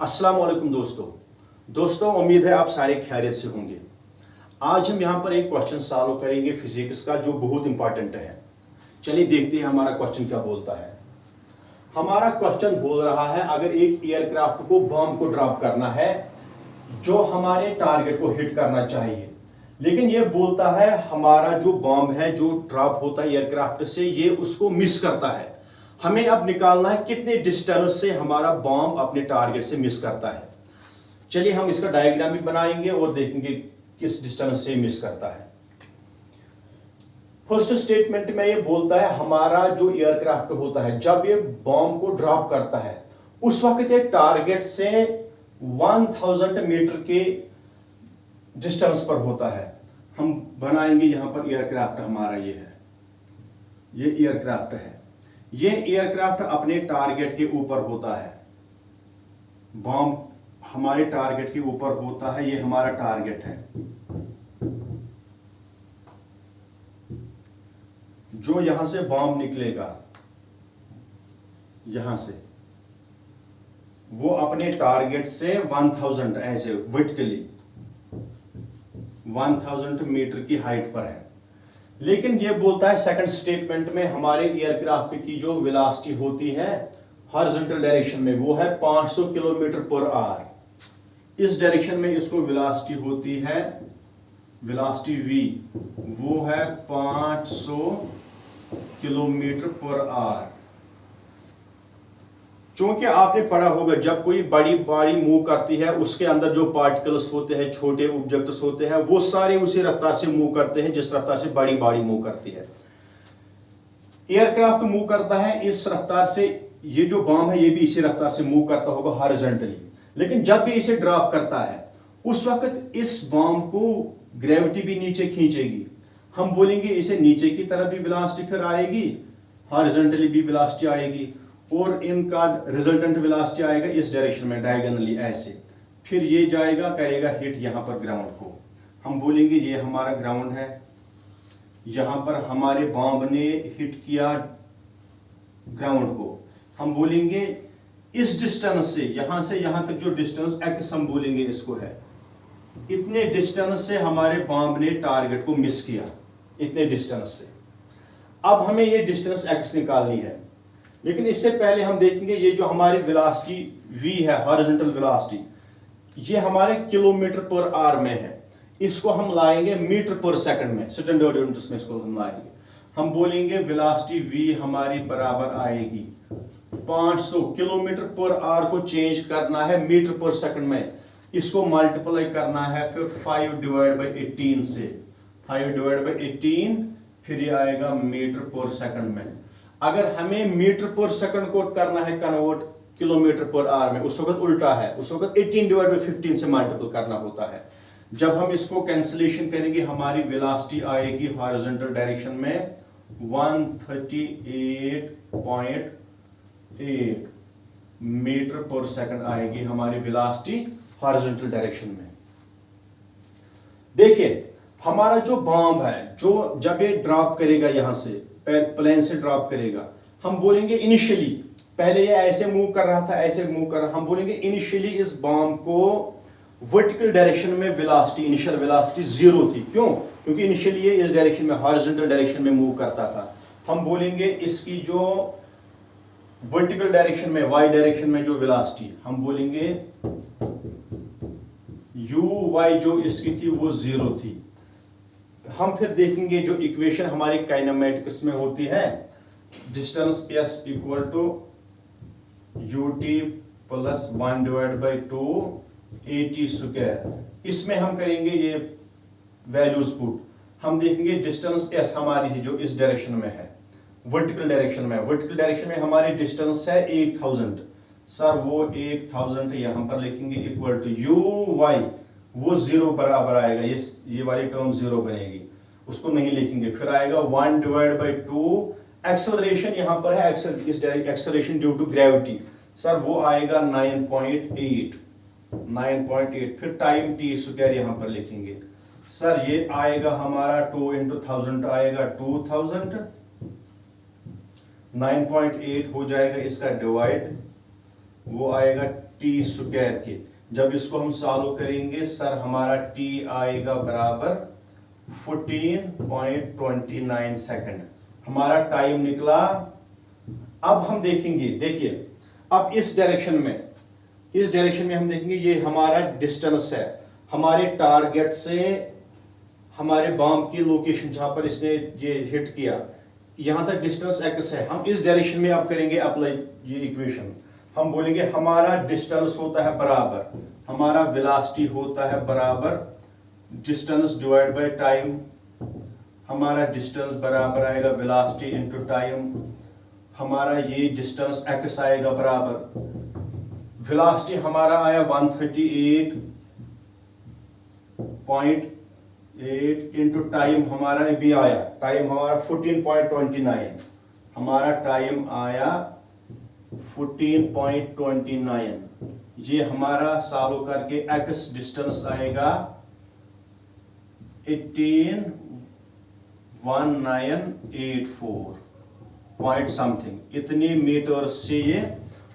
अस्सलाम वालेकुम दोस्तों उम्मीद है आप सारे खैरियत से होंगे। आज हम यहाँ पर एक क्वेश्चन सॉल्व करेंगे फिजिक्स का जो बहुत इंपॉर्टेंट है। चलिए देखते हैं हमारा क्वेश्चन क्या बोलता है। हमारा क्वेश्चन बोल रहा है अगर एक एयरक्राफ्ट को बॉम्ब को ड्रॉप करना है जो हमारे टारगेट को हिट करना चाहिए, लेकिन ये बोलता है हमारा जो बॉम्ब है जो ड्रॉप होता है एयरक्राफ्ट से ये उसको मिस करता है। हमें अब निकालना है कितने डिस्टेंस से हमारा बॉम्ब अपने टारगेट से मिस करता है। चलिए हम इसका डायग्राम भी बनाएंगे और देखेंगे किस डिस्टेंस से मिस करता है। फर्स्ट स्टेटमेंट में ये बोलता है हमारा जो एयरक्राफ्ट होता है जब ये बॉम्ब को ड्रॉप करता है उस वक्त ये टारगेट से 1000 मीटर के डिस्टेंस पर होता है। हम बनाएंगे यहां पर एयरक्राफ्ट हमारा ये है, ये एयरक्राफ्ट है। ये एयरक्राफ्ट अपने टारगेट के ऊपर होता है, बॉम्ब हमारे टारगेट के ऊपर होता है। ये हमारा टारगेट है जो यहां से बॉम्ब निकलेगा, यहां से वो अपने टारगेट से 1000 ऐसे वर्टिकली 1000 मीटर की हाइट पर है। लेकिन ये बोलता है सेकंड स्टेटमेंट में हमारे एयरक्राफ्ट की जो वेलोसिटी होती है हॉरिजॉन्टल डायरेक्शन में वो है 500 किलोमीटर पर आवर। इस डायरेक्शन में इसको वेलोसिटी होती है, वेलोसिटी v वो है 500 किलोमीटर पर आवर। चूंकि आपने पढ़ा होगा जब कोई बड़ी बॉडी मूव करती है उसके अंदर जो पार्टिकल्स होते हैं, छोटे ऑब्जेक्ट्स होते हैं, वो सारे उसी रफ्तार से मूव करते हैं जिस रफ्तार से बड़ी बॉडी मूव करती है। एयरक्राफ्ट मूव करता है इस रफ्तार से, ये जो बॉम्ब है ये भी इसी रफ्तार से मूव करता होगा हॉरिजॉन्टली। लेकिन जब भी इसे ड्रॉप करता है उस वक्त इस बॉम्ब को ग्रेविटी भी नीचे खींचेगी। हम बोलेंगे इसे नीचे की तरफ भी वेलोसिटी फिर आएगी, हॉरिजॉन्टली भी वेलोसिटी आएगी और इनका रिजल्टेंट वेलोसिटी आएगा इस डायरेक्शन में डायगोनली ऐसे। फिर ये जाएगा करेगा हिट यहां पर ग्राउंड को। हम बोलेंगे ये हमारा ग्राउंड है, यहां पर हमारे बॉम्ब ने हिट किया ग्राउंड को। हम बोलेंगे इस डिस्टेंस से यहां तक जो डिस्टेंस एक्स हम बोलेंगे इसको है, इतने डिस्टेंस से हमारे बॉम्ब ने टारगेट को मिस किया, इतने डिस्टेंस से। अब हमें ये डिस्टेंस एक्स निकालनी है, लेकिन इससे पहले हम देखेंगे ये जो हमारी वेलोसिटी v है हॉरिजॉन्टल वेलोसिटी, ये हमारे किलोमीटर पर आवर में है। इसको हम लाएंगे मीटर पर सेकंड में, स्टैंडर्ड यूनिट्स में इसको हम लाएंगे। हम बोलेंगे वेलोसिटी v हमारी बराबर आएगी 500 किलोमीटर पर आवर को चेंज करना है मीटर पर सेकंड में, इसको मल्टीप्लाई करना है फिर 5/18 से, 5/18 फिर ये आएगा मीटर पर सेकंड में। अगर हमें मीटर पर सेकंड को करना है कन्वर्ट किलोमीटर पर आवर में, उस वक्त उल्टा है, उस वक्त 18/15 से मल्टीपल करना होता है। जब हम इसको कैंसिलेशन करेंगे हमारी वेलोसिटी आएगी हॉरिजॉन्टल डायरेक्शन में 138.8 मीटर पर सेकंड आएगी हमारी वेलोसिटी हॉरिजॉन्टल डायरेक्शन में। देखिए हमारा जो बॉम्ब है जो जब ये ड्रॉप करेगा यहां से प्लेन से ड्रॉप करेगा, हम बोलेंगे इनिशियली, पहले ये ऐसे मूव कर रहा था, ऐसे मूव कर रहा, हम बोलेंगे इनिशियली इस बॉम्ब को वर्टिकल डायरेक्शन में वेलोसिटी, इनिशियल वेलोसिटी 0 थी। क्यों? क्योंकि इनिशियली ये इस डायरेक्शन में हॉरिजॉन्टल डायरेक्शन में मूव करता था। हम बोलेंगे इसकी जो वर्टिकल डायरेक्शन में y डायरेक्शन में जो वेलोसिटी, हम बोलेंगे uy जो इसकी थी वो 0 थी। हम फिर देखेंगे जो इक्वेशन हमारी काइनेमेटिक्स में होती है, distance s equal to ut plus 1/2 at square. इसमें हम करेंगे ये वैल्यूज पुट। हम देखेंगे डिस्टेंस s हमारी है जो इस डायरेक्शन में है, वर्टिकल डायरेक्शन में। वर्टिकल डायरेक्शन में हमारी डिस्टेंस है 1000, सर वो 1000 यहां पर लिखेंगे इक्वल टू uy वो 0 बराबर आएगा, ये वाली टर्म 0 बनेगी, उसको नहीं लिखेंगे। फिर आएगा 1/2 एक्सेलरेशन यहां पर है, acceleration due to gravity, sir वो आएगा 9.8। फिर टाइम t स्क्वायर यहां पर लिखेंगे, सर ये आएगा हमारा 2 × 1000 आएगा 2000, 9.8 हो जाएगा इसका डिवाइड वो आएगा टी स्क्वायर के। जब इसको हम सॉल्व करेंगे सर हमारा टी आएगा बराबर 14.29 सेकंड, हमारा टाइम निकला। अब हम देखेंगे, देखिए अब इस डायरेक्शन में हम देखेंगे ये हमारा डिस्टेंस है हमारे टारगेट से हमारे बॉम्ब की लोकेशन जहां पर इसने ये हिट किया, यहां तक डिस्टेंस x है। हम इस डायरेक्शन में अब करेंगे अप्लाई ये इक्वेशन। हम बोलेंगे हमारा डिस्टेंस होता है बराबर, हमारा वेलोसिटी होता है बराबर डिस्टेंस डिवाइड बाय टाइम। हमारा डिस्टेंस बराबर आएगा वेलोसिटी इनटू टाइम। हमारा ये डिस्टेंस x आएगा बराबर, वेलोसिटी हमारा आया 138.8 इंटू टाइम हमारा भी आया, टाइम हमारा 14.29, हमारा टाइम आया 14.29। ये हमारा सॉल्व करके x डिस्टेंस आएगा 181984 पॉइंट समथिंग, इतने मीटर से ये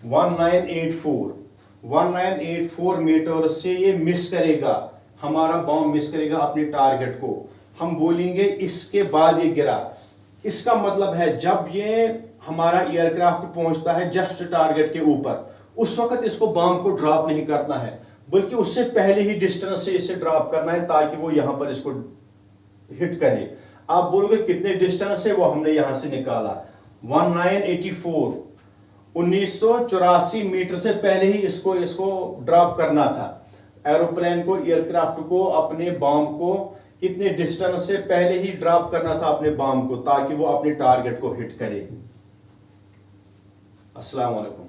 1984 मीटर से ये मिस करेगा, हमारा बॉम्ब मिस करेगा अपने टारगेट को। हम बोलेंगे इसके बाद ये गिरा, इसका मतलब है जब ये हमारा एयरक्राफ्ट पहुंचता है जस्ट टारगेट के ऊपर, उस वक्त इसको बॉम्ब को ड्रॉप नहीं करना है, बल्कि उससे पहले ही डिस्टेंस से इसे ड्रॉप करना है ताकि वो यहां पर इसको हिट करे। आप बोलोगे कितने डिस्टेंस है, वो हमने यहां से निकाला 1984 मीटर से पहले ही इसको ड्रॉप करना था। एरोप्लेन को, एयरक्राफ्ट को, अपने बॉम्ब को इतने डिस्टेंस से पहले ही ड्रॉप करना था अपने बॉम्ब को, ताकि वो अपने टारगेट को हिट करे। अस्सलाम वालेकुम।